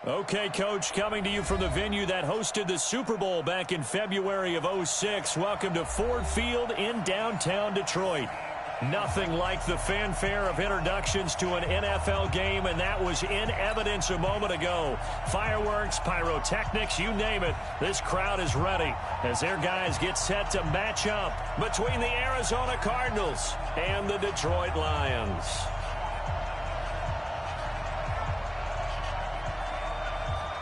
Okay, Coach, coming to you from the venue that hosted the Super Bowl back in February of '06. Welcome to Ford Field in downtown Detroit. Nothing like the fanfare of introductions to an NFL game, and that was in evidence a moment ago. Fireworks, pyrotechnics, you name it. This crowd is ready as their guys get set to match up between the Arizona Cardinals and the Detroit Lions.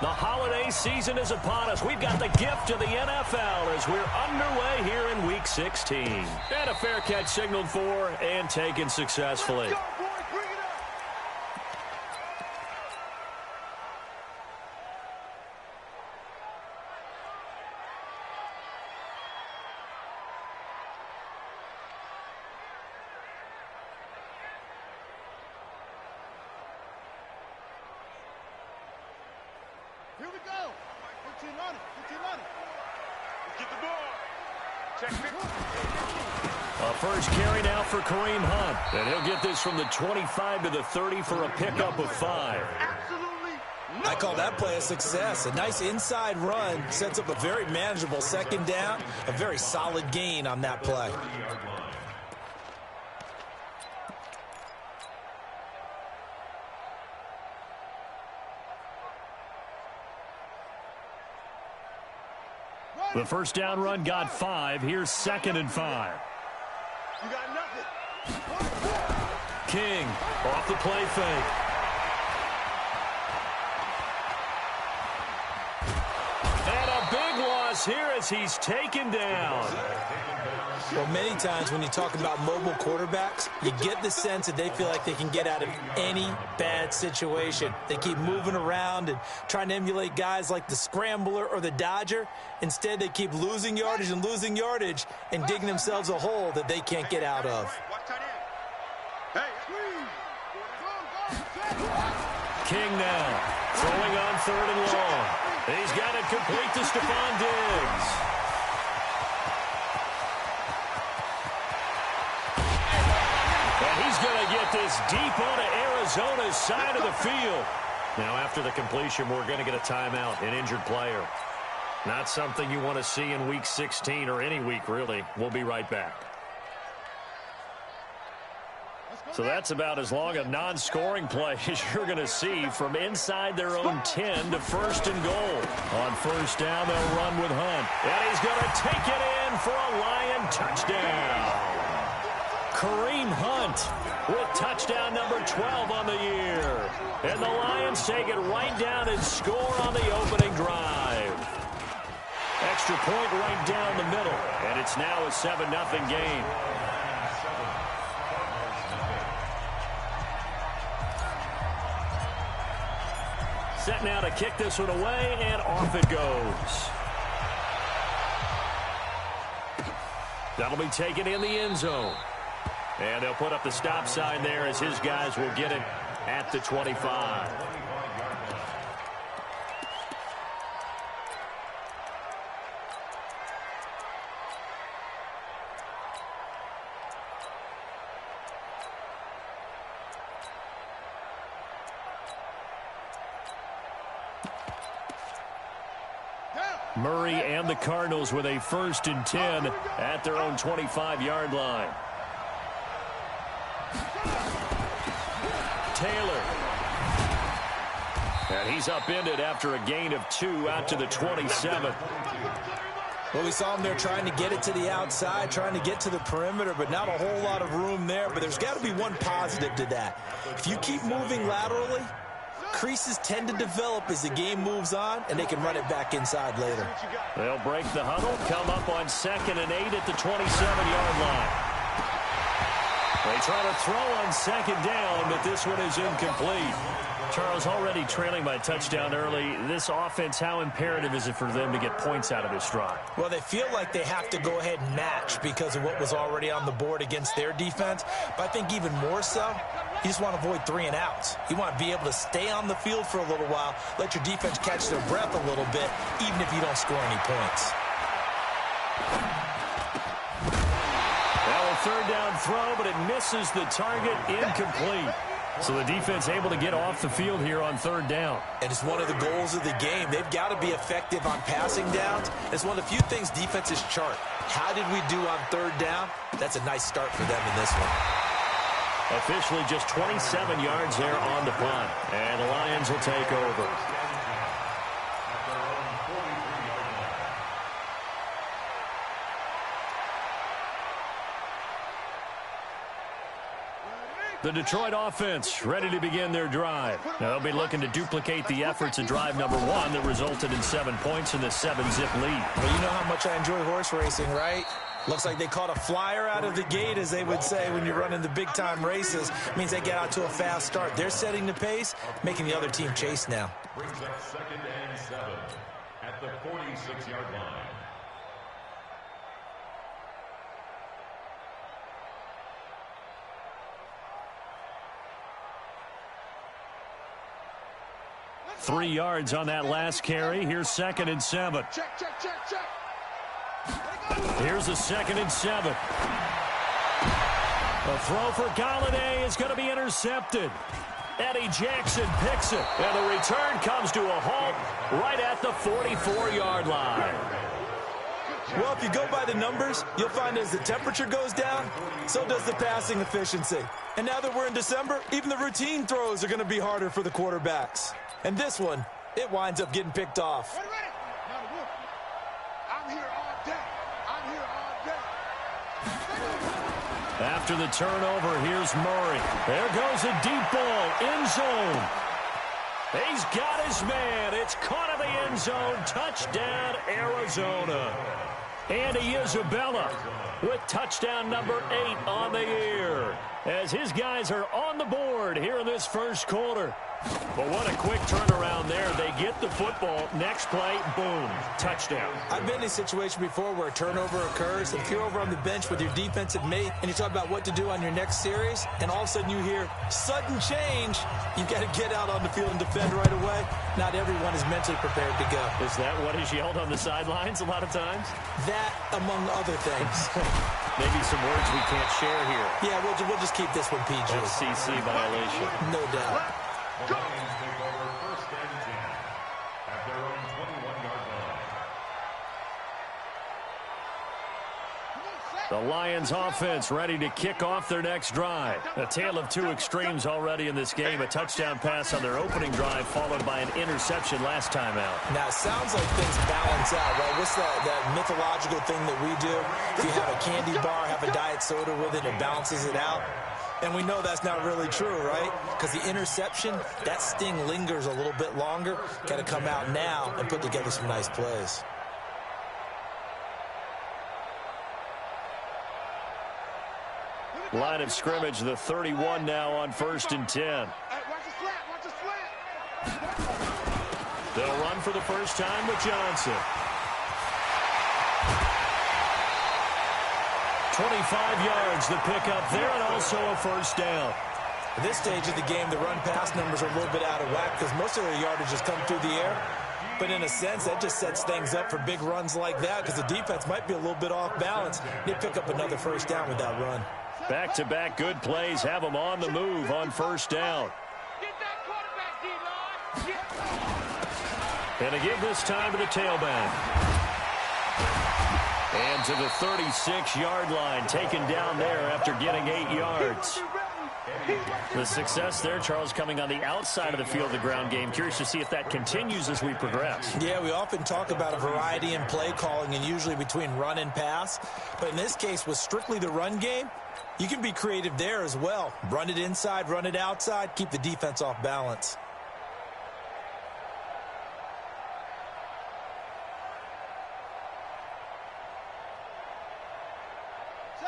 The holiday season is upon us. We've got the gift of the NFL as we're underway here in Week 16. And a fair catch signaled for and taken successfully. Here we go. 15 on it. 15 on it. Get the ball. Check it. A first carry now for Kareem Hunt. And he'll get this from the 25 to the 30 for a pickup of 5. Absolutely. I call that play a success. A nice inside run sets up a very manageable second down. A very solid gain on that play. The first down run got 5. Here's 2nd and 5. You got nothing. King off the play fake. And a big loss here as he's taken down. Well, many times when you talk about mobile quarterbacks, you get the sense that they feel like they can get out of any bad situation. They keep moving around and trying to emulate guys like the Scrambler or the Dodger. Instead, they keep losing yardage and digging themselves a hole that they can't get out of. King now throwing on 3rd and long. He's got it complete to Stephon Diggs. He's going to get this deep onto Arizona's side of the field. Now, after the completion, we're going to get a timeout, an injured player. Not something you want to see in Week 16 or any week, really. We'll be right back. So that's about as long a non-scoring play as you're going to see from inside their own 10 to 1st and goal. On 1st down, they'll run with Hunt. And he's going to take it in for a Lion touchdown. Kareem Hunt with touchdown number 12 on the year. And the Lions take it right down and score on the opening drive. Extra point right down the middle. And it's now a 7-0 game. Set now to kick this one away, and off it goes. That'll be taken in the end zone. And they'll put up the stop sign there as his guys will get it at the 25. Murray and the Cardinals with a 1st and 10 at their own 25-yard line. Taylor. And he's upended after a gain of 2 out to the 27. Well, we saw him there trying to get it to the outside, trying to get to the perimeter, but not a whole lot of room there. But there's got to be one positive to that. If you keep moving laterally, creases tend to develop as the game moves on, and they can run it back inside later. They'll break the huddle, come up on 2nd and 8 at the 27-yard line. They try to throw on 2nd down, but this one is incomplete. Charles, already trailing by touchdown early. This offense, how imperative is it for them to get points out of this drive? Well, they feel like they have to go ahead and match because of what was already on the board against their defense. But I think even more so, you just want to avoid 3 and outs. You want to be able to stay on the field for a little while, let your defense catch their breath a little bit, even if you don't score any points. Well, a 3rd down throw, but it misses the target, incomplete. So the defense able to get off the field here on third down. And it's one of the goals of the game. They've got to be effective on passing downs. It's one of the few things defenses chart. How did we do on third down? That's a nice start for them in this one. Officially just 27 yards there on the punt. And the Lions will take over. The Detroit offense ready to begin their drive. Now they'll be looking to duplicate the efforts of drive number 1 that resulted in 7 points in the 7-zip lead. Well, you know how much I enjoy horse racing, right? Looks like they caught a flyer out of the gate, as they would say when you're running the big-time races. It means they get out to a fast start. They're setting the pace, making the other team chase now. Brings up 2nd and 7 at the 46-yard line. Three yards on that last carry. Here's 2nd and 7. Check, check, check, check. Here's a 2nd and 7. A throw for Galladay is going to be intercepted. Eddie Jackson picks it. And the return comes to a halt right at the 44-yard line. Well, if you go by the numbers, you'll find as the temperature goes down, so does the passing efficiency. And now that we're in December, even the routine throws are going to be harder for the quarterbacks. And this one, it winds up getting picked off. Ready, ready. Now the wolf. I'm here all day. I'm here all day. After the turnover, here's Murray. There goes a deep ball, end zone. He's got his man. It's caught in the end zone. Touchdown, Arizona. Andy Isabella with touchdown number 8 on the year, as his guys are on the board here in this first quarter. But what a quick turnaround there. They get the football. Next play, boom, touchdown. I've been in a situation before where a turnover occurs. If you're over on the bench with your defensive mate and you talk about what to do on your next series, and all of a sudden you hear sudden change, you've got to get out on the field and defend right away. Not everyone is mentally prepared to go. Is that what is yelled on the sidelines a lot of times? That, among other things. Maybe some words we can't share here. Yeah, we'll just keep this one PG. FCC violation. No doubt. The Lions take over 1st and 10 at their own 21-yard line. The Lions offense ready to kick off their next drive. A tale of two extremes already in this game. A touchdown pass on their opening drive, followed by an interception last time out. Now, it sounds like things balance out, right? What's that mythological thing that we do? If you have a candy bar, have a diet soda with it, it balances it out. And we know that's not really true, right? Because the interception, that sting lingers a little bit longer. Got to come out now and put together some nice plays. Line of scrimmage, the 31 now on 1st and 10. Hey, watch the slant, watch the slant. They'll run for the first time with Johnson. 25 yards the pickup there, and also a first down. At this stage of the game, the run-pass numbers are a little bit out of whack because most of their yardage has come through the air. But in a sense, that just sets things up for big runs like that because the defense might be a little bit off balance. They pick up another first down with that run. Back-to-back good plays have them on the move on first down. Get that quarterback, D-line. And a give this time to the tailback. And to the 36-yard line, taken down there after getting 8 yards. The success there, Charles, coming on the outside of the field, the ground game. Curious to see if that continues as we progress. Yeah, we often talk about a variety in play calling and usually between run and pass. But in this case, with strictly the run game, you can be creative there as well. Run it inside, run it outside, keep the defense off balance.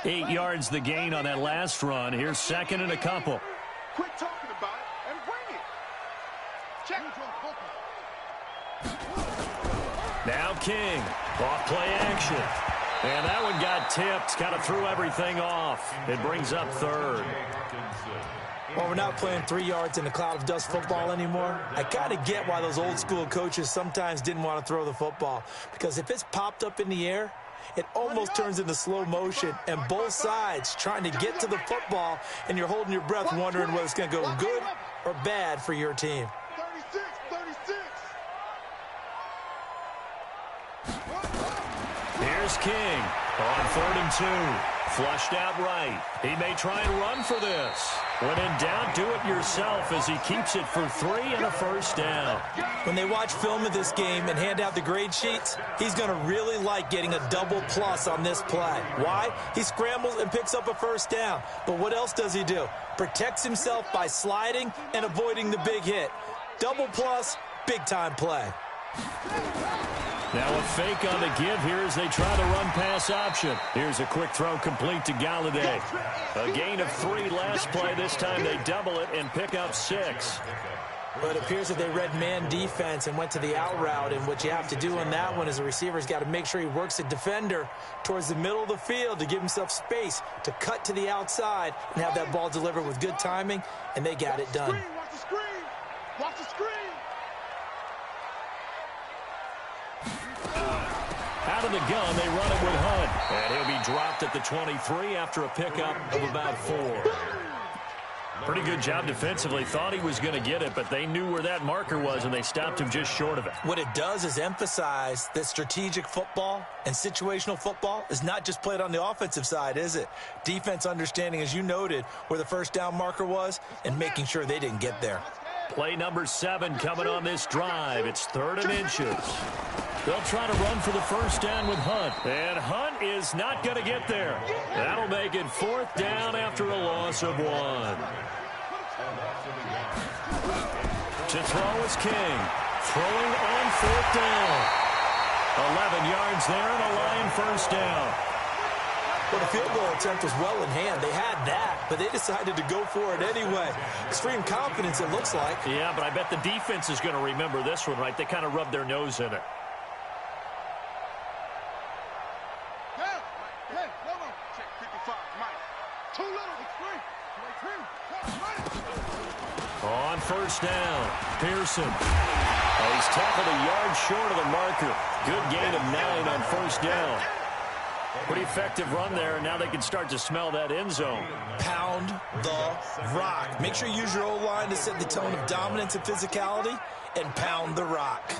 Eight yards the gain on that last run. Here's 2nd and a couple. Quit talking about it and bring it. Check. Now King. Off play action. And that one got tipped. Kind of threw everything off. It brings up 3rd. Well, we're not playing 3 yards in a cloud of dust football anymore. I kind of get why those old school coaches sometimes didn't want to throw the football. Because if it's popped up in the air, it almost turns into slow motion, and both sides trying to get to the football, and you're holding your breath wondering whether it's going to go good or bad for your team. 36. Here's King on 3rd and 2. Flushed out right. He may try and run for this. When in doubt, do it yourself as he keeps it for 3 and a first down. When they watch film of this game and hand out the grade sheets, he's going to really like getting a double plus on this play. Why? He scrambles and picks up a first down. But what else does he do? Protects himself by sliding and avoiding the big hit. Double plus, big-time play. Now a fake on the give here as they try the run-pass option. Here's a quick throw complete to Galladay. A gain of 3 last play. This time they double it and pick up 6. Well, it appears that they read man defense and went to the out route, and what you have to do on that one is the receiver's got to make sure he works the defender towards the middle of the field to give himself space to cut to the outside and have that ball delivered with good timing, and they got it done. Watch the screen. Watch the screen. Out of the gun, they run it with Hunt. And he'll be dropped at the 23 after a pickup of about 4. Pretty good job defensively. Thought he was going to get it, but they knew where that marker was, and they stopped him just short of it. What it does is emphasize that strategic football and situational football is not just played on the offensive side, is it? Defense understanding, as you noted, where the first down marker was and making sure they didn't get there. Play number 7 coming on this drive. It's 3rd and inches. They'll try to run for the first down with Hunt. And Hunt is not going to get there. That'll make it 4th down after a loss of 1. To throw is King. Throwing on 4th down. 11 yards there and a Lion first down. Well, the field goal attempt was well in hand. They had that, but they decided to go for it anyway. Extreme confidence, it looks like. Yeah, but I bet the defense is going to remember this one, right? They kind of rubbed their nose in it. On first down, Pearson. He's tackled a yard short of the marker. Good gain of 9 on first down. Pretty effective run there, and now they can start to smell that end zone. Pound the rock. Make sure you use your O-line to set the tone of dominance and physicality, and pound the rock.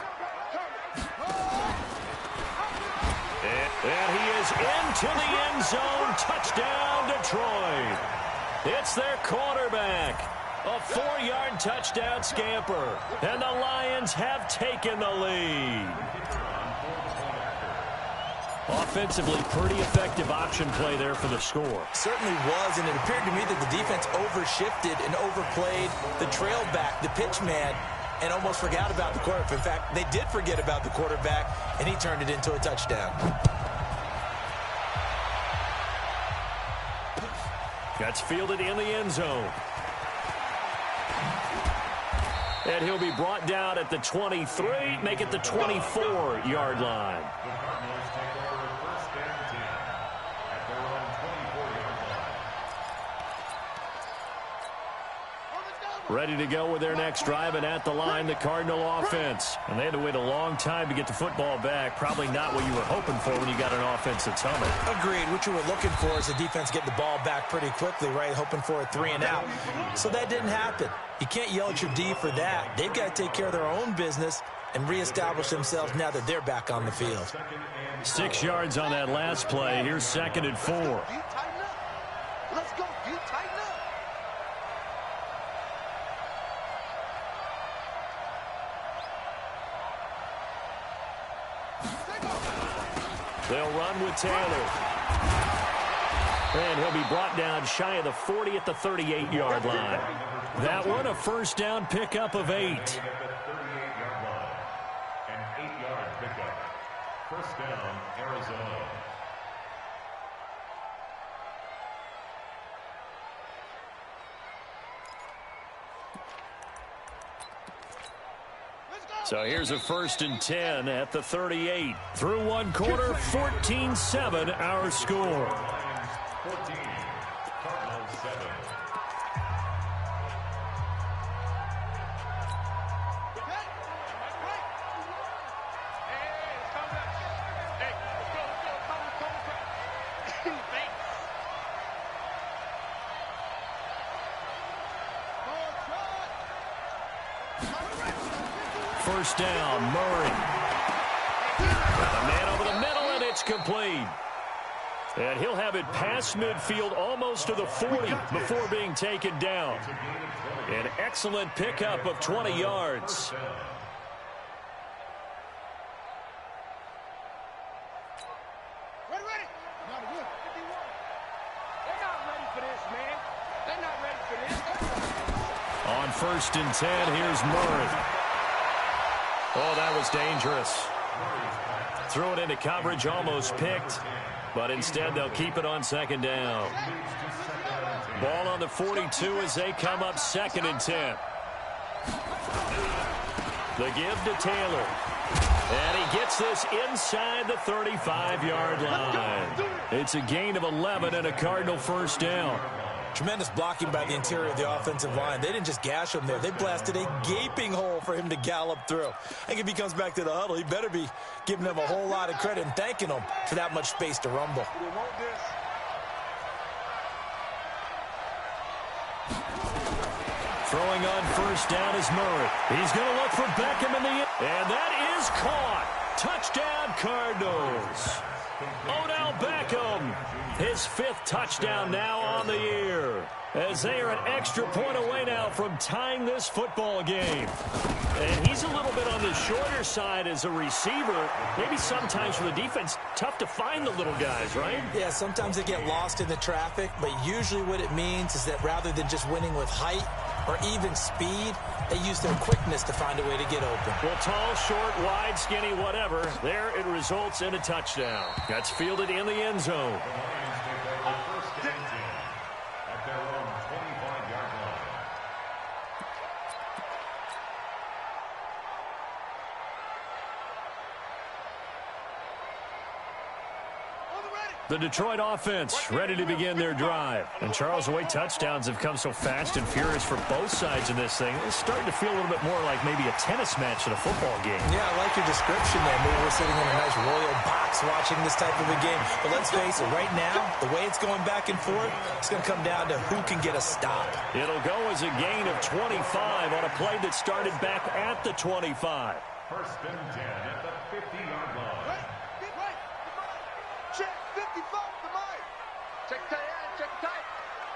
And he is into the end zone. Touchdown, Detroit. It's their quarterback. A 4-yard touchdown scamper. And the Lions have taken the lead. Offensively, pretty effective option play there for the score. Certainly was, and it appeared to me that the defense overshifted and overplayed the trail back, the pitch man, and almost forgot about the quarterback. In fact, they did forget about the quarterback, and he turned it into a touchdown. Gets fielded in the end zone. And he'll be brought down at the 23, make it the 24-yard line. Ready to go with their next drive, and at the line, the Cardinal offense. And they had to wait a long time to get the football back. Probably not what you were hoping for when you got an offense that's humming. Agreed. What you were looking for is the defense getting the ball back pretty quickly, right? Hoping for a 3 and out. So that didn't happen. You can't yell at your D for that. They've got to take care of their own business and reestablish themselves now that they're back on the field. 6 yards on that last play. Here's 2nd and 4. Let's go. You tighten up. They'll run with Taylor. And he'll be brought down shy of the 40 at the 38-yard line. That one, a first down pickup of 8. An 8-yard pickup. First down, Arizona. So here's a 1st and 10 at the 38. Through 1 quarter, 14-7 our score. 14, Cardinals 7. first down. Murray. The man over the middle, and it's complete. And he'll have it past midfield almost to the 40 before being taken down. An excellent pickup of 20 yards. On 1st and 10, here's Murray. Oh, that was dangerous. Threw it into coverage, almost picked, but instead they'll keep it on 2nd down. Ball on the 42 as they come up 2nd and 10. The give to Taylor. And he gets this inside the 35-yard line. It's a gain of 11 and a Cardinal first down. Tremendous blocking by the interior of the offensive line. They didn't just gash him there. They blasted a gaping hole for him to gallop through. I think if he comes back to the huddle, he better be giving them a whole lot of credit and thanking them for that much space to rumble. Throwing on first down is Murray. He's going to look for Beckham in the end. And that is caught. Touchdown, Cardinals. Odell Beckham, his 5th touchdown now on the year, as they are an extra point away now from tying this football game. And he's a little bit on the shorter side as a receiver. Maybe sometimes for the defense, tough to find the little guys, right? Yeah, sometimes they get lost in the traffic, but usually what it means is that rather than just winning with height or even speed, they use their quickness to find a way to get open. Well, tall, short, wide, skinny, whatever, there it results in a touchdown. That's fielded in the end zone. The Detroit offense ready to begin their drive. And Charles, the way touchdowns have come so fast and furious for both sides in this thing, it's starting to feel a little bit more like maybe a tennis match than a football game. Yeah, I like your description there. Maybe we're sitting in a nice royal box watching this type of a game. But let's face it, right now, the way it's going back and forth, it's going to come down to who can get a stop. It'll go as a gain of 25 on a play that started back at the 25. 1st and 10 at the 50-yard line. Check 55 to Mike. Check tight end, check tight.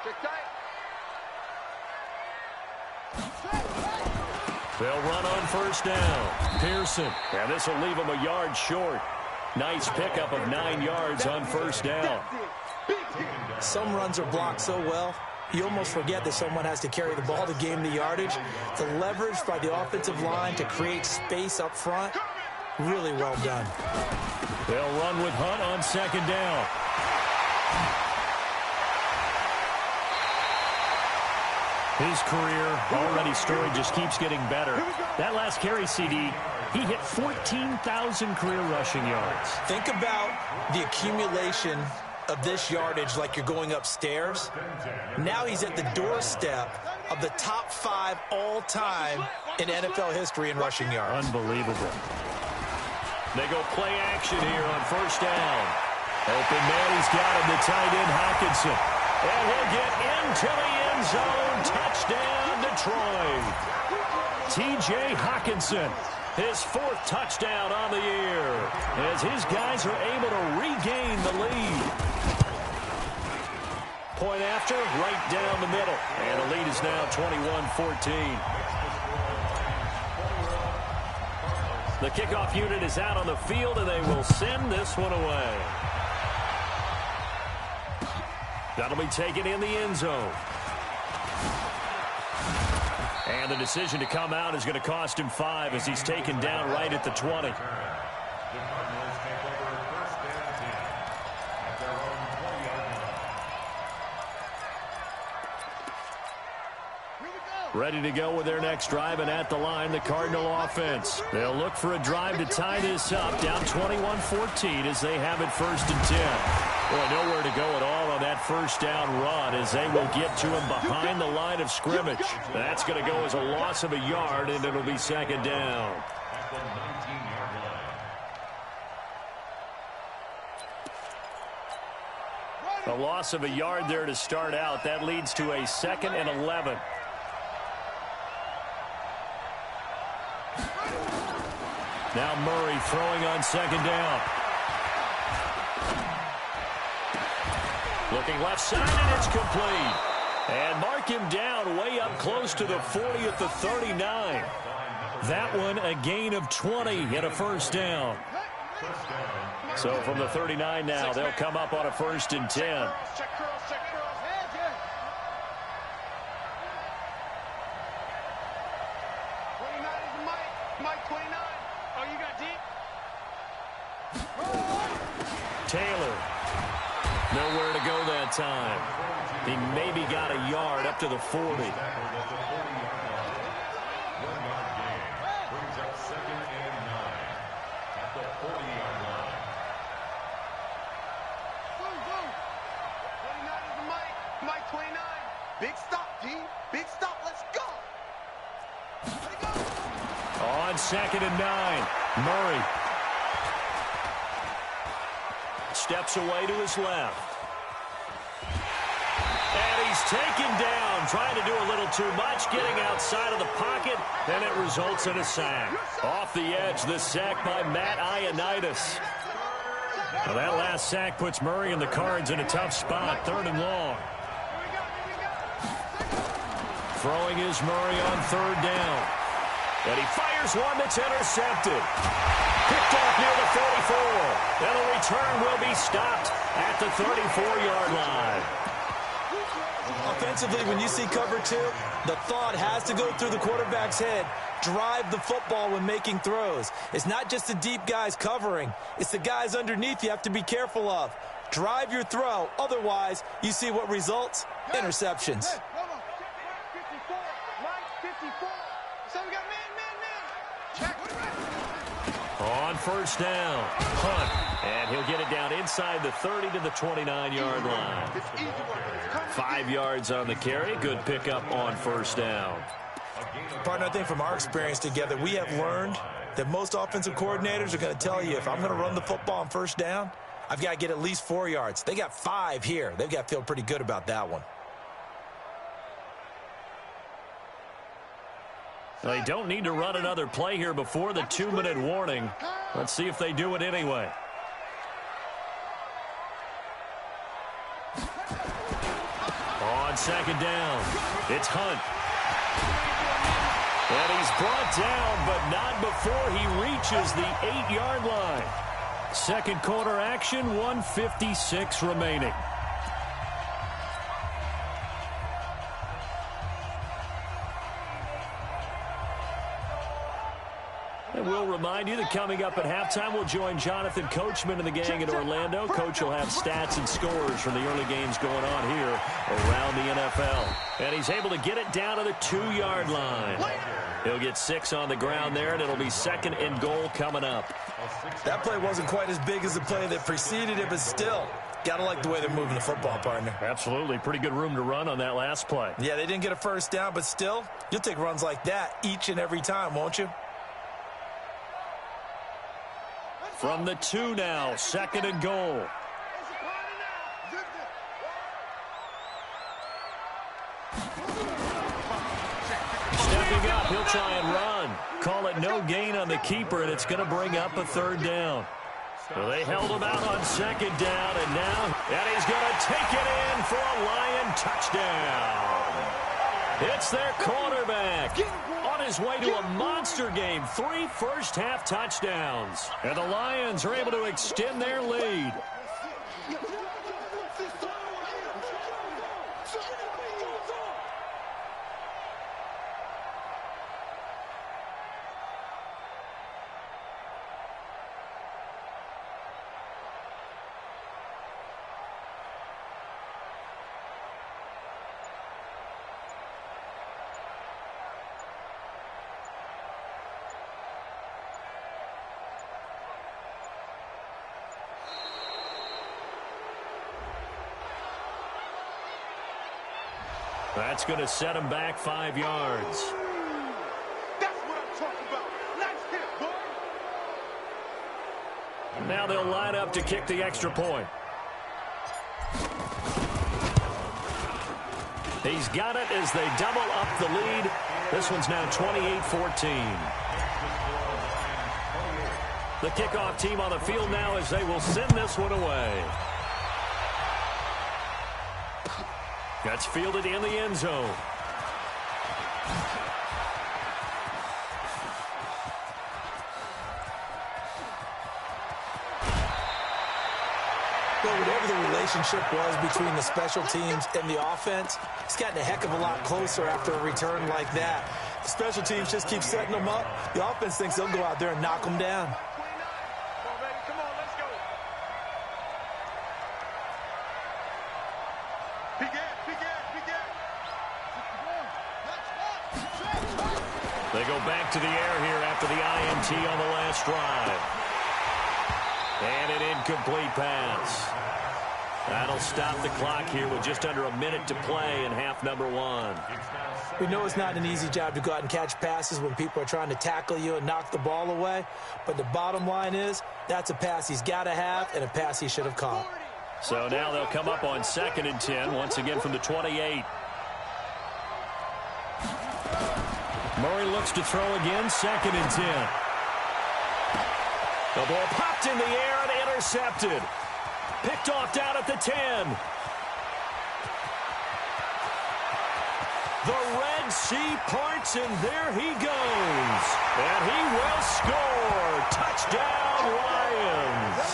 Check tight. They'll run on first down. Pearson. And this will leave him a yard short. Nice pickup of 9 yards on first down. Some runs are blocked so well, you almost forget that someone has to carry the ball to gain the yardage. The leverage by the offensive line to create space up front, really well done. They'll run with Hunt on 2nd down. His career, already storied, just keeps getting better. That last carry, CD, he hit 14,000 career rushing yards. Think about the accumulation of this yardage like you're going upstairs. Now he's at the doorstep of the top 5 all-time in NFL history in rushing yards. Unbelievable. They go play action here on first down. Open man, he's got him, the tight end, Hockenson. And he'll get into the end zone. Touchdown, Detroit. T.J. Hockenson, his 4th touchdown on the year, as his guys are able to regain the lead. Point after, right down the middle. And the lead is now 21-14. The kickoff unit is out on the field, and they will send this one away. That'll be taken in the end zone. And the decision to come out is going to cost him 5 as he's taken down right at the 20. The Cardinals take over 1st and 10 at their own 20-yard line. Ready to go with their next drive, and at the line, the Cardinal offense. They'll look for a drive to tie this up, down 21-14 as they have it 1st and 10. Well, nowhere to go at all on that first down run as they will get to him behind the line of scrimmage. That's going to go as a loss of a yard, and it'll be 2nd down. At the 19-yard line. A loss of a yard there to start out. That leads to a 2nd and 11. Now Murray throwing on second down. Looking left side, and it's complete. And mark him down way up close to the 40 at the 39. That one a gain of 20 and a first down. So from the 39 now, they'll come up on a 1st and 10. Check curls, check curls. Head, yeah. 29 is the Mike. Mike 29. Oh, you got deep? Taylor. Nowhere to go that time. He maybe got a yard up to the 40. Big stop, D. Big stop. Let's go. On 2nd and 9. Murray. Steps away to his left. And he's taken down, trying to do a little too much, getting outside of the pocket, and it results in a sack. Off the edge, the sack by Matt Ioannidis. Well, that last sack puts Murray and the Cards in a tough spot, 3rd and long. Throwing is Murray on 3rd down. And he fires one that's intercepted. Picked off near the 44. And the return will be stopped at the 34-yard line. Offensively, when you see cover 2, the thought has to go through the quarterback's head. Drive the football when making throws. It's not just the deep guys covering. It's the guys underneath you have to be careful of. Drive your throw. Otherwise, you see what results? Interceptions. On 1st down, Hunt, and he'll get it down inside the 30 to the 29-yard line. 5 yards on the carry. Good pickup on 1st down. Partner, I think from our experience together, we have learned that most offensive coordinators are going to tell you, if I'm going to run the football on 1st down, I've got to get at least 4 yards. They got 5 here. They've got to feel pretty good about that one. They don't need to run another play here before the 2-minute warning. Let's see if they do it anyway. On 2nd down, it's Hunt. And he's brought down, but not before he reaches the 8-yard line. 2nd quarter action, 1:56 remaining. And we'll remind you that coming up at halftime, we'll join Jonathan Coachman and the gang in Orlando. Coach will have stats and scores from the early games going on here around the NFL. And he's able to get it down to the 2-yard line. He'll get 6 on the ground there, and it'll be 2nd and goal coming up. That play wasn't quite as big as the play that preceded it, but still, got to like the way they're moving the football, partner. Absolutely. Pretty good room to run on that last play. Yeah, they didn't get a 1st down, but still, you'll take runs like that each and every time, won't you? From the 2 now, 2nd and goal. Stepping up, he'll try and run. Call it no gain on the keeper, and it's going to bring up a 3rd down. So they held him out on 2nd down, and now he's going to take it in for a Lion touchdown. It's their quarterback. On his way to a monster game, 3 first-half touchdowns. And the Lions are able to extend their lead. That's going to set him back 5 yards. That's what I'm talking about. Let's hit, boy. Now they'll line up to kick the extra point. He's got it as they double up the lead. This one's now 28-14. The kickoff team on the field now as they will send this one away. That's fielded in the end zone. Well, whatever the relationship was between the special teams and the offense, it's gotten a heck of a lot closer after a return like that. The special teams just keep setting them up. The offense thinks they'll go out there and knock them down. They go back to the air here after the INT on the last drive. And an incomplete pass. That'll stop the clock here with just under a minute to play in half number one. We know it's not an easy job to go out and catch passes when people are trying to tackle you and knock the ball away. But the bottom line is, that's a pass he's got to have and a pass he should have caught. So now they'll come up on 2nd and 10, once again from the 28. Murray looks to throw again, 2nd and 10. The ball popped in the air and intercepted. Picked off down at the 10. The Red Sea parts, and there he goes. And he will score. Touchdown, Lions.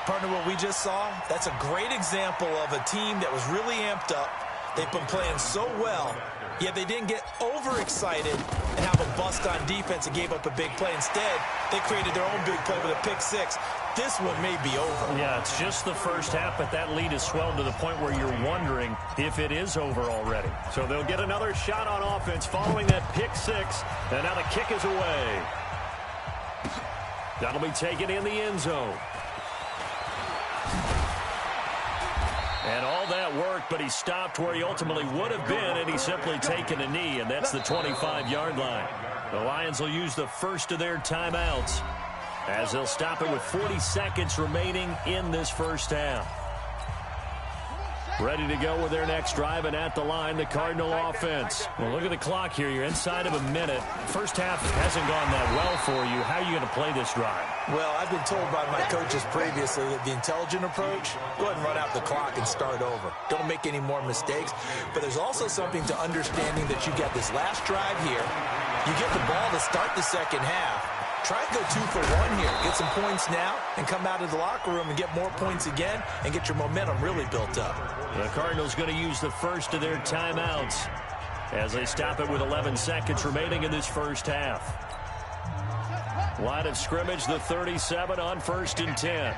Partner, what we just saw, that's a great example of a team that was really amped up. They've been playing so well, yet they didn't get overexcited and have a bust on defense and gave up a big play. Instead, they created their own big play with a pick six. This one may be over. Yeah, it's just the first half, but that lead has swelled to the point where you're wondering if it is over already. So they'll get another shot on offense following that pick six, and now the kick is away. That'll be taken in the end zone. And all that worked, but he stopped where he ultimately would have been, and he's simply taken a knee, and that's the 25-yard line. The Lions will use the first of their timeouts as they'll stop it with 40 seconds remaining in this first half. Ready to go with their next drive, and at the line, the Cardinal offense. Well, look at the clock here. You're inside of a minute. First half hasn't gone that well for you. How are you going to play this drive? Well, I've been told by my coaches previously that the intelligent approach, go ahead and run out the clock and start over. Don't make any more mistakes. But there's also something to understanding that you get this last drive here. You get the ball to start the second half. Try and go 2 for 1 here. Get some points now and come out of the locker room and get more points again and get your momentum really built up. The Cardinals going to use the first of their timeouts as they stop it with 11 seconds remaining in this first half. Line of scrimmage, the 37 on 1st and 10.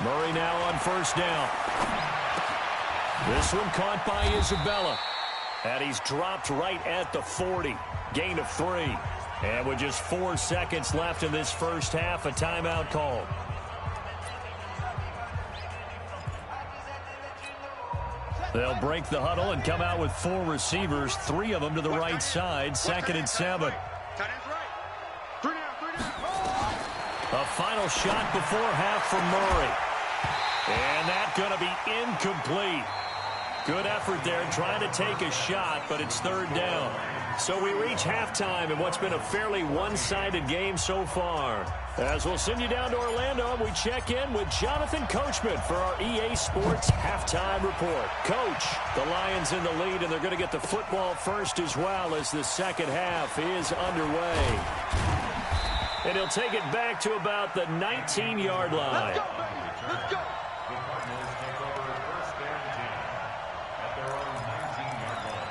Murray now on 1st down. This one caught by Isabella. And he's dropped right at the 40. Gain of 3. And with just 4 seconds left in this first half, a timeout called. They'll break the huddle and come out with 4 receivers, 3 of them to the right side, 2nd and 7. A final shot before half from Murray. And that's going to be incomplete. Good effort there trying to take a shot, but it's 3rd down. So we reach halftime in what's been a fairly one-sided game so far. As we'll send you down to Orlando, we check in with Jonathan Coachman for our EA Sports Halftime Report. Coach, the Lions in the lead, and they're going to get the football first as well as the second half is underway. And he'll take it back to about the 19-yard line. Let's go, baby. Let's go. The Cardinals take over 1st and 10 at their own 19-yard line.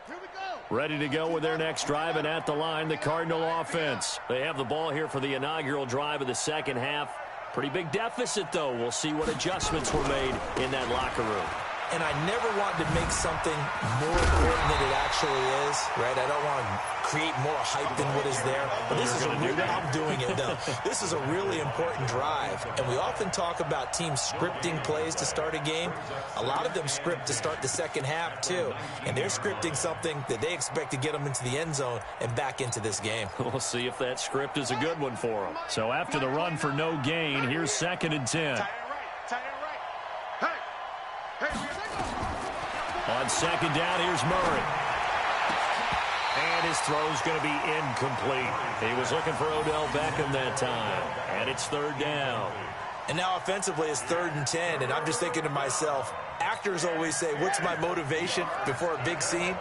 Here we go. Ready to go with their next drive, and at the line, the Cardinal offense. They have the ball here for the inaugural drive of the second half. Pretty big deficit, though. We'll see what adjustments were made in that locker room. and I never want to make something more important than it actually is, right? I don't want to create more hype than what is there. But this is I'm doing it, though. This is a really important drive, and we often talk about teams scripting plays to start a game. A lot of them script to start the second half, too, and they're scripting something that they expect to get them into the end zone and back into this game. We'll see if that script is a good one for them. So after the run for no gain, here's 2nd and 10. On 2nd down, here's Murray. And his throw's going to be incomplete. He was looking for Odell Beckham that time. And it's 3rd down. And now offensively it's 3rd and 10, and I'm just thinking to myself, actors always say, what's my motivation before a big scene?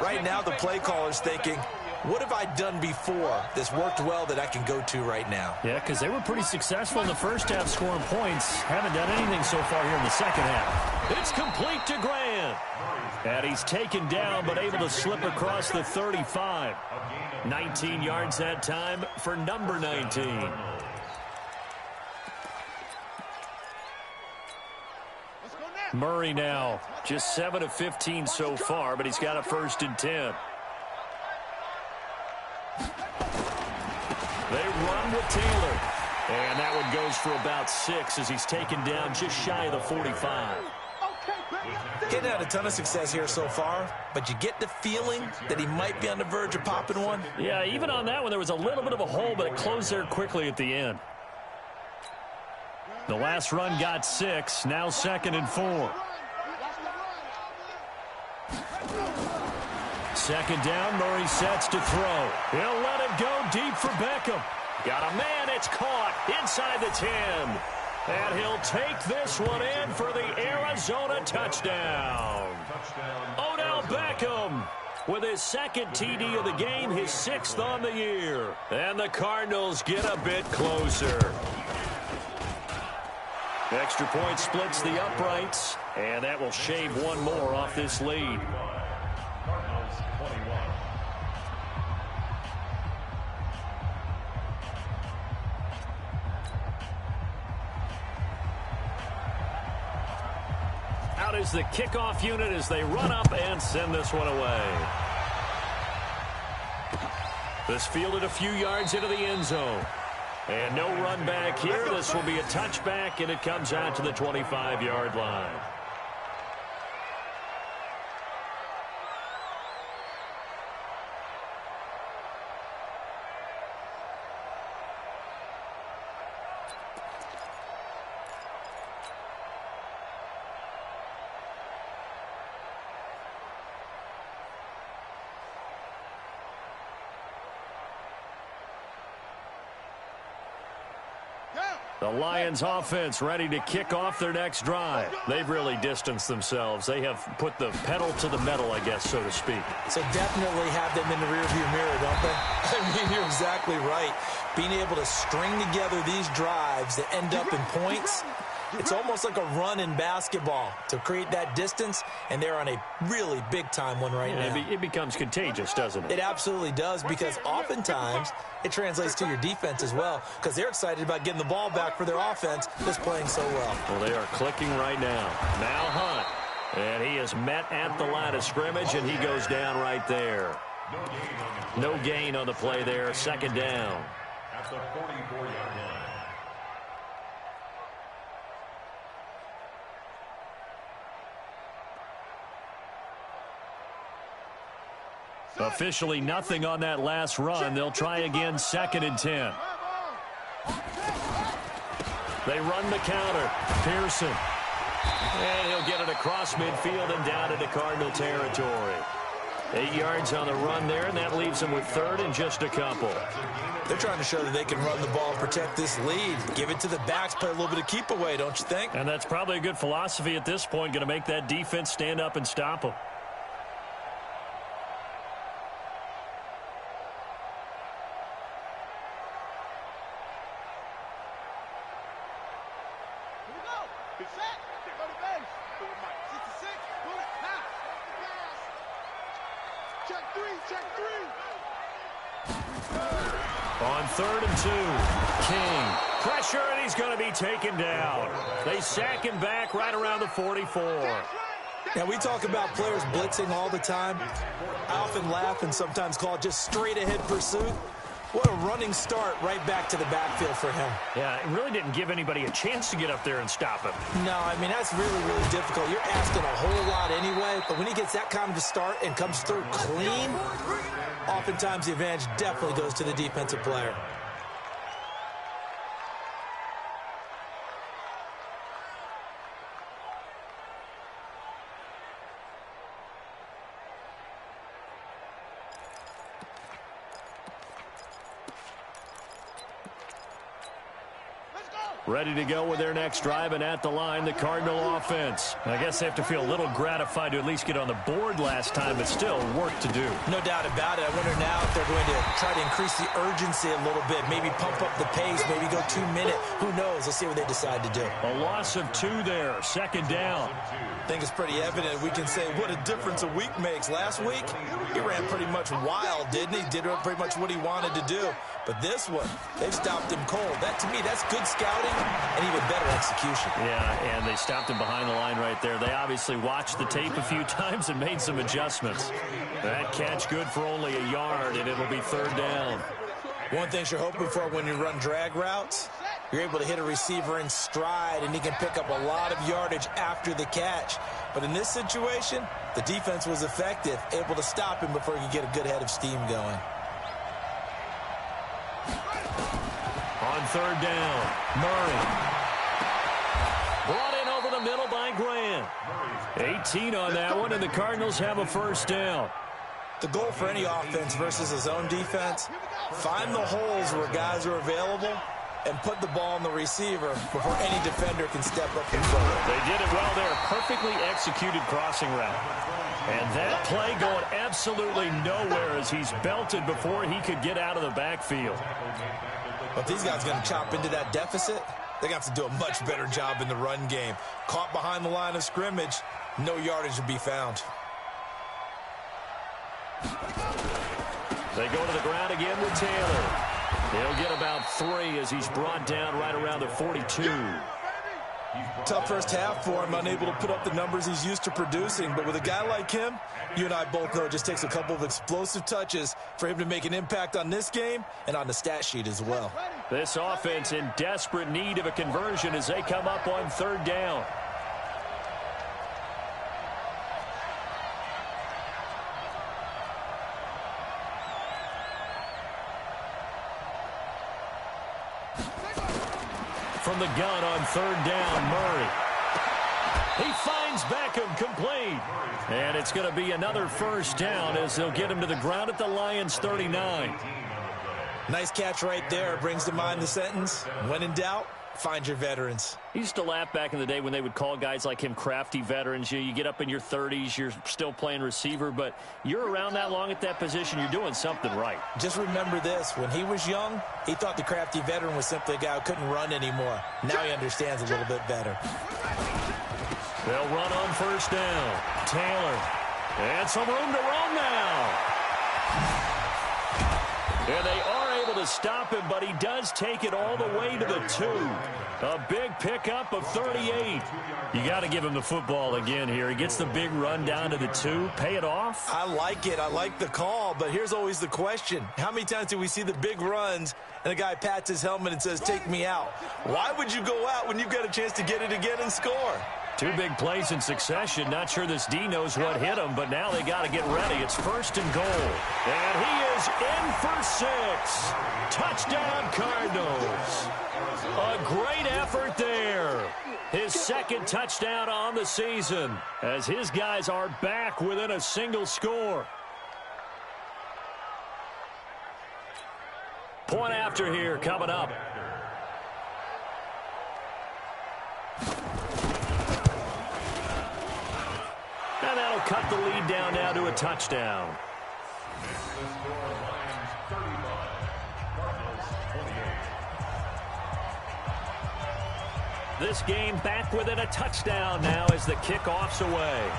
Right now the play caller's thinking, what have I done before that's worked well that I can go to right now? Yeah, because they were pretty successful in the first half scoring points. Haven't done anything so far here in the second half. It's complete to Grant. And he's taken down but able to slip across the 35. 19 yards that time for number 19. Murray now just 7 of 15 so far, but he's got a 1st and 10. They run with Taylor. And that one goes for about 6 as he's taken down just shy of the 45. Getting had a ton of success here so far, but you get the feeling that he might be on the verge of popping one. Yeah, even on that one, there was a little bit of a hole, but it closed there quickly at the end. The last run got 6, now 2nd and 4. 2nd down, Murray sets to throw. He'll let him go deep for Beckham. Got a man, it's caught inside the 10. And he'll take this one in for the Arizona touchdown. Odell Beckham with his 2nd TD of the game, his 6th on the year. And the Cardinals get a bit closer. Extra point splits the uprights, and that will shave one more off this lead. Cardinals 21. Out is the kickoff unit as they run up and send this one away. This fielded a few yards into the end zone. And no run back here. This will be a touchback, and it comes out to the 25-yard line. The Lions offense ready to kick off their next drive. They've really distanced themselves. They have put the pedal to the metal, I guess, so to speak. So definitely have them in the rearview mirror, don't they? I mean, you're exactly right. Being able to string together these drives that end up in points, it's almost like a run in basketball to create that distance, and they're on a really big-time one right now. It becomes contagious, doesn't it? It absolutely does, because oftentimes it translates to your defense as well, because they're excited about getting the ball back for their offense that's playing so well. Well, they are clicking right now. Now Hunt. And he is met at the line of scrimmage, and he goes down right there. No gain on the play there. 2nd down. At the 44-yard line. Officially nothing on that last run. They'll try again, 2nd and 10. They run the counter. Pearson. And he'll get it across midfield and down into Cardinal territory. 8 yards on the run there, and that leaves them with 3rd and just a couple. They're trying to show that they can run the ball, protect this lead, give it to the backs, play a little bit of keep away, don't you think? And that's probably a good philosophy at this point, going to make that defense stand up and stop them. On 3rd and 2, King. Pressure, and he's going to be taken down. They sack him back right around the 44. Now, we talk about players blitzing all the time. I often laugh and sometimes call it just straight-ahead pursuit. What a running start right back to the backfield for him. Yeah, it really didn't give anybody a chance to get up there and stop him. No, I mean, that's really, really difficult. You're asking a whole lot anyway, but when he gets that kind of a start and comes through clean, oftentimes the advantage definitely goes to the defensive player. Ready to go with their next drive, and at the line, the Cardinal offense. I guess they have to feel a little gratified to at least get on the board last time, but still work to do. No doubt about it. I wonder now if they're going to try to increase the urgency a little bit, maybe pump up the pace, maybe go 2 minute. Who knows? Let's see what they decide to do. A loss of 2 there, second down. I think it's pretty evident. We can say what a difference a week makes. Last week, he ran pretty much wild, didn't he? Did pretty much what he wanted to do. But this one, they've stopped him cold. That, to me, that's good scouting and even better execution. Yeah, and they stopped him behind the line right there. They obviously watched the tape a few times and made some adjustments. That catch good for only a yard, and it'll be third down. One thing you're hoping for when you run drag routes, you're able to hit a receiver in stride, and he can pick up a lot of yardage after the catch. But in this situation, the defense was effective, able to stop him before he could get a good head of steam going. On third down, Murray. Brought in over the middle by Grant. 18 on that one, and the Cardinals have a first down. The goal for any offense versus his own defense, find the holes where guys are available and put the ball on the receiver before any defender can step up and throw it. They did it well there. Perfectly executed crossing route. And that play going absolutely nowhere as he's belted before he could get out of the backfield. But these guys are going to chop into that deficit. They're going to have to do a much better job in the run game. Caught behind the line of scrimmage, no yardage to be found. They go to the ground again with Taylor. He'll get about 3 as he's brought down right around the 42. Tough first half for him, unable to put up the numbers he's used to producing. But with a guy like him, you and I both know it just takes a couple of explosive touches for him to make an impact on this game and on the stat sheet as well. This offense in desperate need of a conversion as they come up on third down. From the gun on third down, Murray. He finds Beckham complete. And it's going to be another first down as they'll get him to the ground at the Lions' 39. Nice catch right there. Brings to mind the sentence, when in doubt, find your veterans. He used to laugh back in the day when they would call guys like him crafty veterans. You get up in your 30s, you're still playing receiver, but you're around that long at that position, you're doing something right. Just remember this. When he was young, he thought the crafty veteran was simply a guy who couldn't run anymore. Now he understands a little bit better. They'll run on first down. Taylor. And some room to run now. And they are able to stop him, but he does take it all the way to the 2. A big pickup of 38. You got to give him the football again here. He gets the big run down to the 2. Pay it off. I like it. I like the call, but here's always the question. How many times do we see the big runs and the guy pats his helmet and says, take me out? Why would you go out when you've got a chance to get it again and score? 2 big plays in succession. Not sure this D knows what hit him, but now they got to get ready. It's first and goal. And he is in for 6. Touchdown, Cardinals. A great effort there. His second touchdown on the season as his guys are back within a single score. Point after here coming up. And that'll cut the lead down now to a touchdown. This game back within a touchdown now as the kickoff's away.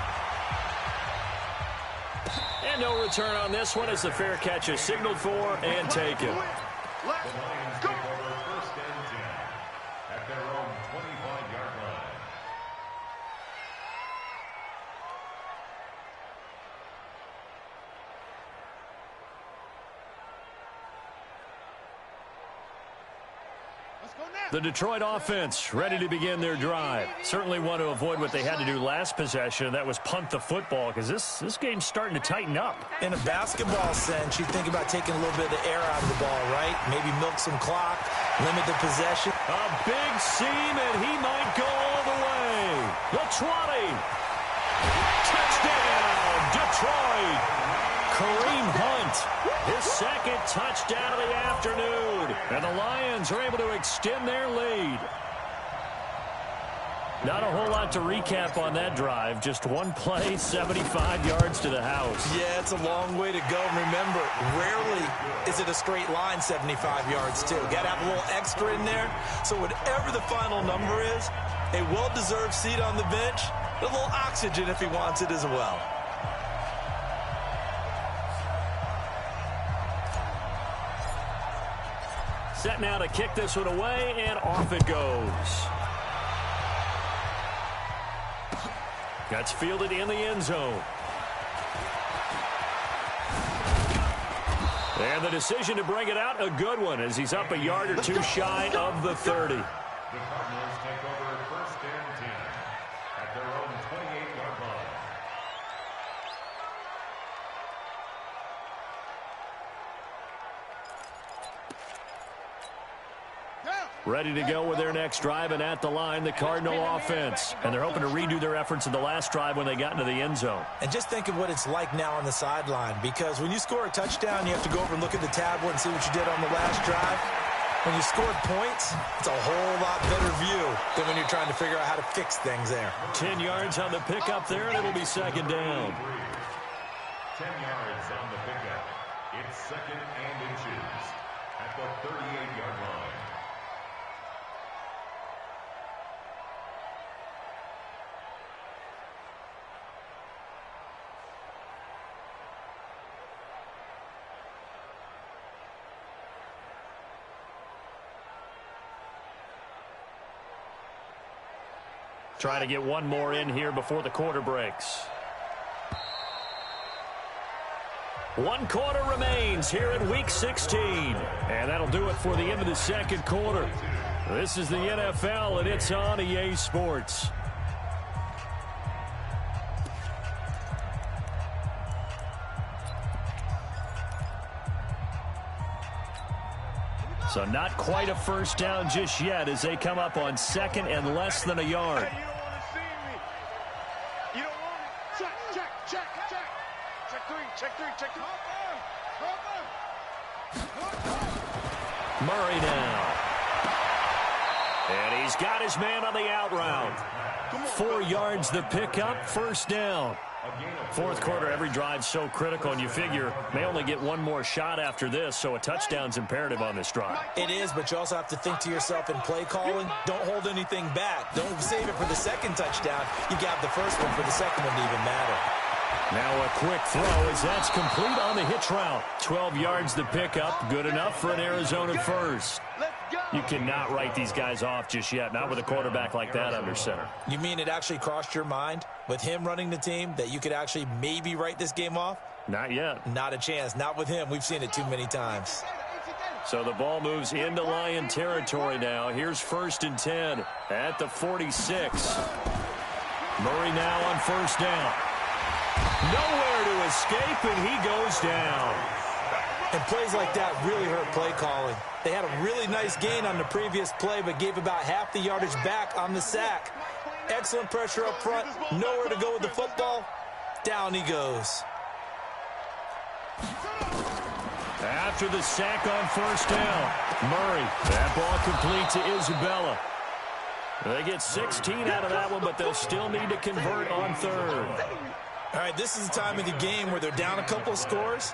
And no return on this one as the fair catch is signaled for and taken. Let's go. The Detroit offense ready to begin their drive. Certainly want to avoid what they had to do last possession. That was punt the football, because this game's starting to tighten up. In a basketball sense, you think about taking a little bit of the air out of the ball, right? Maybe milk some clock, limit the possession. A big seam, and he might go all the way. The 20. Touchdown, Detroit. Kareem Hunt, his second touchdown of the afternoon. And the Lions are able to extend their lead. Not a whole lot to recap on that drive. Just one play, 75 yards to the house. Yeah, it's a long way to go. Remember, rarely is it a straight line 75 yards, too. Got to have a little extra in there. So whatever the final number is, a well-deserved seat on the bench, a little oxygen if he wants it as well. Set now to kick this one away, and off it goes. That's fielded in the end zone. And the decision to bring it out, a good one, as he's up a yard or two shy of the 30. The Cardinals take over first and 10 at their own 28-yard line. Ready to go with their next drive, and at the line, the Cardinal offense. And they're hoping to redo their efforts in the last drive when they got into the end zone. And just think of what it's like now on the sideline, because when you score a touchdown, you have to go over and look at the tablet and see what you did on the last drive. When you scored points, it's a whole lot better view than when you're trying to figure out how to fix things there. 10 yards on the pickup there, and it'll be second down. 10 yards on the pickup. It's second and inches at the 38-yard line. Trying to get one more in here before the quarter breaks. One quarter remains here in Week 16. And that'll do it for the end of the second quarter. This is the NFL, and it's on EA Sports. So not quite a first down just yet as they come up on second and less than a yard. Hey, you don't want to see me. You don't want me. Check. Check three. Murray now. And he's got his man on the out route. 4 yards the pickup, first down. Fourth quarter, every drive so critical, and you figure may only get one more shot after this, so a touchdown's imperative on this drive. It is, but you also have to think to yourself in play calling, don't hold anything back. Don't save it for the second touchdown. You got the first one for the second one to even matter. Now a quick throw as that's complete on the hitch route. 12 yards the pickup, good enough for an Arizona first. You cannot write these guys off just yet, not with a quarterback like that under center. You mean it actually crossed your mind with him running the team that you could actually maybe write this game off? Not yet. Not a chance. Not with him. We've seen it too many times. So the ball moves into Lion territory now. Here's first and 10 at the 46. Murray now on first down. Nowhere to escape, and he goes down. And plays like that really hurt play calling. They had a really nice gain on the previous play, but gave about half the yardage back on the sack. Excellent pressure up front. Nowhere to go with the football. Down he goes. After the sack on first down, Murray. That ball complete to Isabella. They get 16 out of that one, but they'll still need to convert on third. All right, this is the time of the game where they're down a couple of scores,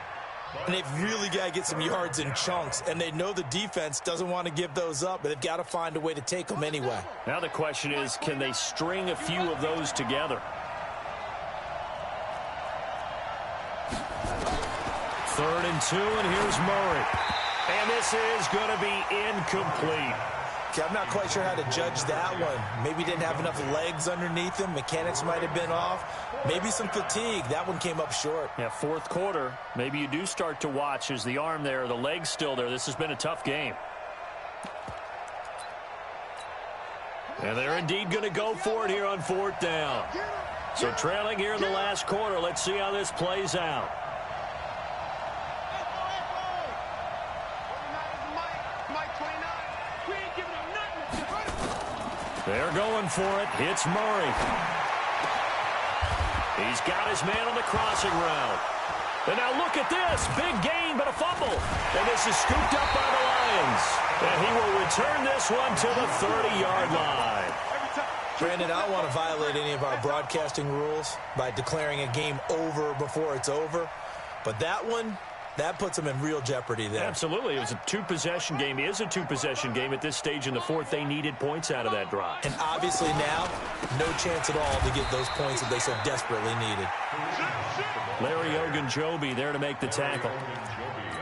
and they've really got to get some yards in chunks, and they know the defense doesn't want to give those up, but they've got to find a way to take them anyway. Now the question is, can they string a few of those together? Third and 2, and here's Murray. And this is going to be incomplete. Okay, I'm not quite sure how to judge that one. Maybe didn't have enough legs underneath him. Mechanics might have been off. Maybe some fatigue. That one came up short. Yeah, fourth quarter. Maybe you do start to watch as the arm there, the leg's still there. This has been a tough game. And they're indeed going to go for it here on 4th down. So trailing here in the last quarter. Let's see how this plays out. They're going for it. It's Murray. He's got his man on the crossing route. And now look at this. Big gain, but a fumble. And this is scooped up by the Lions. And he will return this one to the 30-yard line. Brandon, I don't want to violate any of our broadcasting rules by declaring a game over before it's over. But that one, that puts them in real jeopardy there. Absolutely. It was a two-possession game. It is a two-possession game at this stage in the fourth. They needed points out of that drive. And obviously now, no chance at all to get those points that they so desperately needed. Larry Ogunjobi there to make the tackle.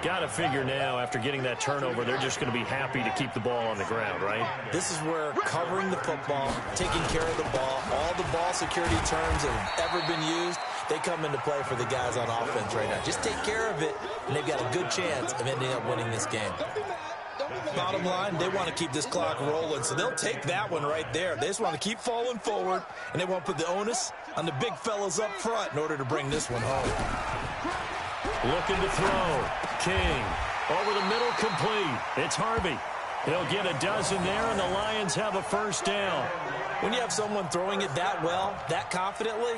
Got to figure now, after getting that turnover, they're just going to be happy to keep the ball on the ground, right? This is where covering the football, taking care of the ball, all the ball security terms that have ever been used, they come into play for the guys on offense right now. Just take care of it, and they've got a good chance of ending up winning this game. Bottom line, they want to keep this clock rolling, so they'll take that one right there. They just want to keep falling forward, and they want to put the onus on the big fellas up front in order to bring this one home. Looking to throw. King. Over the middle, complete. It's Harvey. He'll get a dozen there, and the Lions have a first down. When you have someone throwing it that well, that confidently,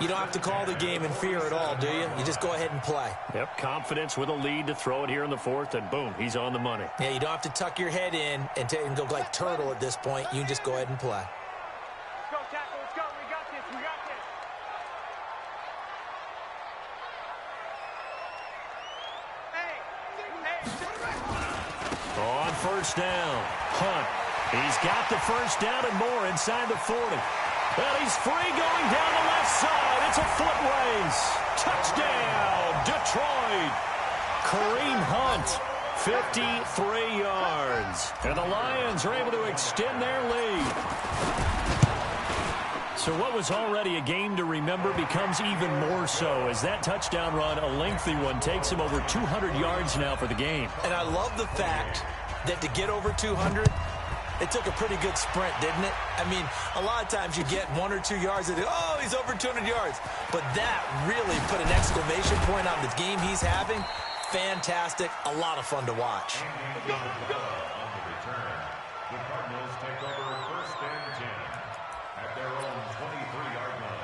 you don't have to call the game in fear at all, do you? You just go ahead and play. Yep, confidence with a lead to throw it here in the fourth, and boom, he's on the money. Yeah, you don't have to tuck your head in and go like turtle at this point. You can just go ahead and play. Let's go, tackle. Let's go. We got this. We got this. On first down, Hunt. He's got the first down and more inside the 40. Well, he's free going down the left side. It's a foot race. Touchdown, Detroit. Kareem Hunt, 53 yards. And the Lions are able to extend their lead. So what was already a game to remember becomes even more so as that touchdown run, a lengthy one, takes him over 200 yards now for the game. And I love the fact that to get over 200, it took a pretty good sprint, didn't it? I mean, a lot of times you get 1 or 2 yards and, oh, he's over 200 yards. But that really put an exclamation point on the game he's having. Fantastic. A lot of fun to watch. On the return, the Cardinals take over first and 10 at their own 23-yard line.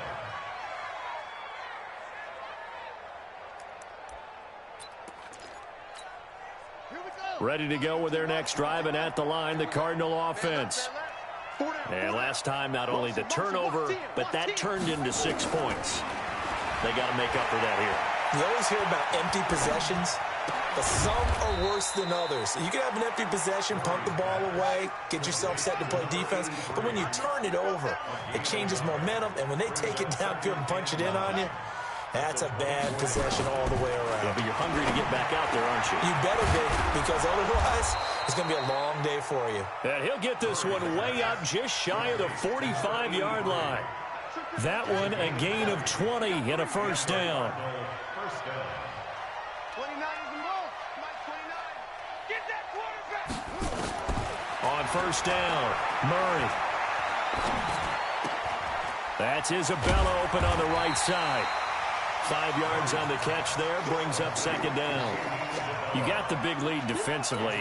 Ready to go with their next drive, and at the line, the Cardinal offense. And last time, not only the turnover, but that turned into 6 points. They got to make up for that here. You always hear about empty possessions, but some are worse than others. You can have an empty possession, pump the ball away, get yourself set to play defense, but when you turn it over, it changes momentum, and when they take it downfield and punch it in on you, that's a bad possession all the way around. Yeah, but you're hungry to get back out there, aren't you? You better be, because otherwise it's going to be a long day for you. And he'll get this one way up just shy of the 45-yard line. That one a gain of 20 and a first down. First down. 29 is the ball. Mike 29. Get that quarterback. On first down, Murray. That's Isabella open on the right side. 5 yards on the catch there, brings up second down. You got the big lead defensively.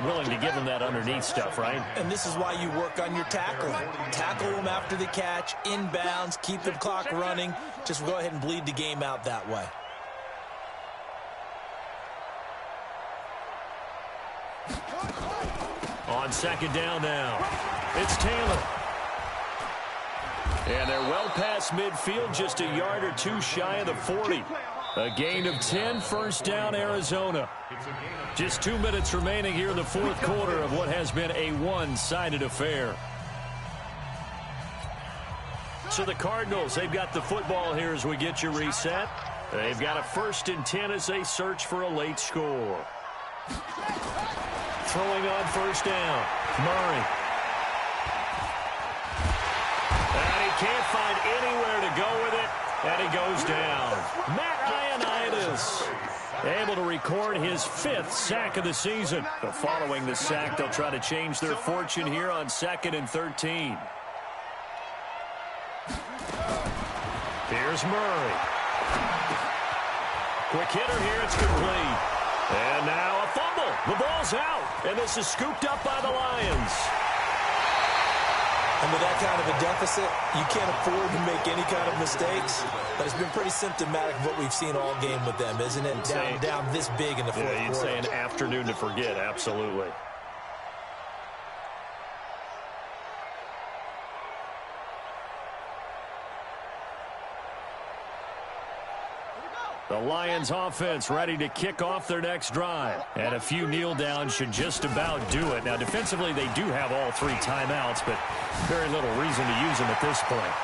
Willing to give them that underneath stuff, right? And this is why you work on your tackling. Tackle them after the catch, inbounds, keep the clock running. Just go ahead and bleed the game out that way. On second down now, it's Taylor. And they're well past midfield, just a yard or two shy of the 40. A gain of 10, first down, Arizona. Just 2 minutes remaining here in the fourth quarter of what has been a one-sided affair. So the Cardinals, they've got the football here as we get you reset. They've got a first and 10 as they search for a late score. Throwing on first down, Murray. And he can't find anywhere to go with it, and he goes down. Matt Ioannidis. able to record his 5th sack of the season. But following the sack, they'll try to change their fortune here on 2nd and 13. Here's Murray. Quick hitter here, it's complete. And now a fumble. The ball's out, and this is scooped up by the Lions. And with that kind of a deficit, you can't afford to make any kind of mistakes. But it's been pretty symptomatic of what we've seen all game with them, isn't it? Down this big in the fourth quarter. You'd say an afternoon to forget, absolutely. The Lions offense ready to kick off their next drive. And a few kneel downs should just about do it. Now, defensively, they do have all 3 timeouts, but very little reason to use them at this point.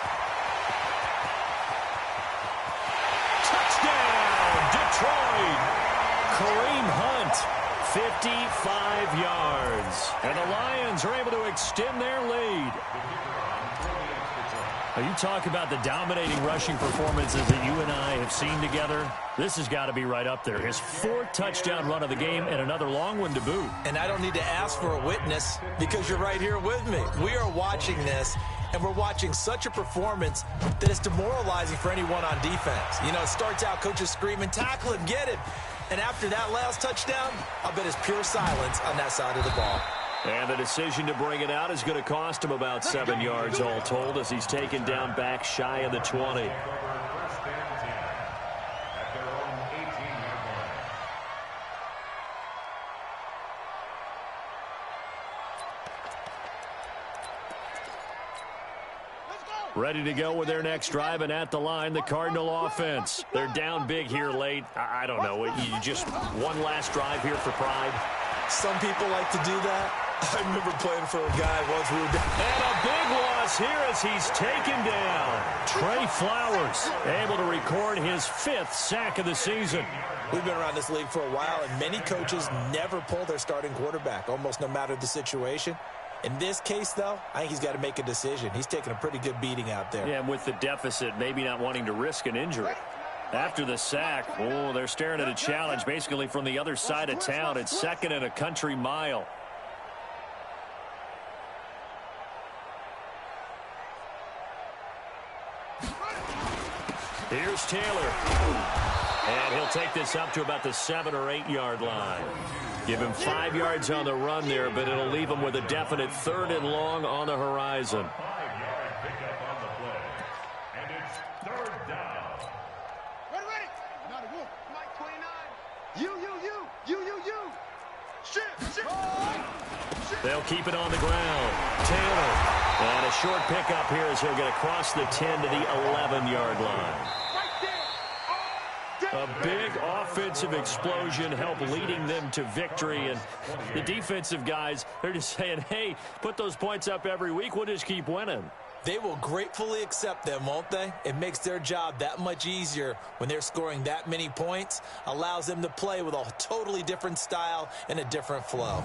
Touchdown, Detroit! Kareem Hunt, 55 yards. And the Lions are able to extend their lead. Now, you talk about the dominating rushing performances that you and I have seen together. This has got to be right up there. His 4th touchdown run of the game and another long one to boot. And I don't need to ask for a witness because you're right here with me. We are watching this, and we're watching such a performance that it's demoralizing for anyone on defense. You know, it starts out coaches screaming, tackle him, get him. And after that last touchdown, I'll bet it's pure silence on that side of the ball. And the decision to bring it out is going to cost him about 7 yards all told as he's taken down back shy of the 20. Ready to go with their next drive, and at the line, the Cardinal offense. They're down big here late. I don't know. You just one last drive here for pride. Some people like to do that. I remember playing for a guy once. And a big loss here as he's taken down. Trey Flowers able to record his 5th sack of the season. We've been around this league for a while, and many coaches never pull their starting quarterback, almost no matter the situation. In this case, though, I think he's got to make a decision. He's taking a pretty good beating out there. Yeah, and with the deficit, maybe not wanting to risk an injury. After the sack, they're staring at a challenge basically from the other side of town. It's 2nd and a country mile. Here's Taylor. And he'll take this up to about the 7 or 8 yard line. Give him 5 yards on the run there, but it'll leave him with a definite 3rd and long on the horizon. 5-yard pickup on the play. And it's 3rd down. Ready. Not a wolf. Mike 29. You. Shit. They'll keep it on the ground. Taylor. And a short pickup here as he'll get across the 10 to the 11-yard line. A big offensive explosion helped leading them to victory. And the defensive guys, they're just saying, hey, put those points up every week. We'll just keep winning. They will gratefully accept them, won't they? It makes their job that much easier when they're scoring that many points. Allows them to play with a totally different style and a different flow.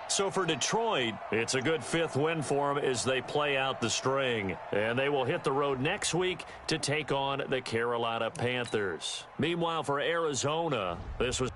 So for Detroit, it's a good 5th win for them as they play out the string. And they will hit the road next week to take on the Carolina Panthers. Meanwhile, for Arizona, this was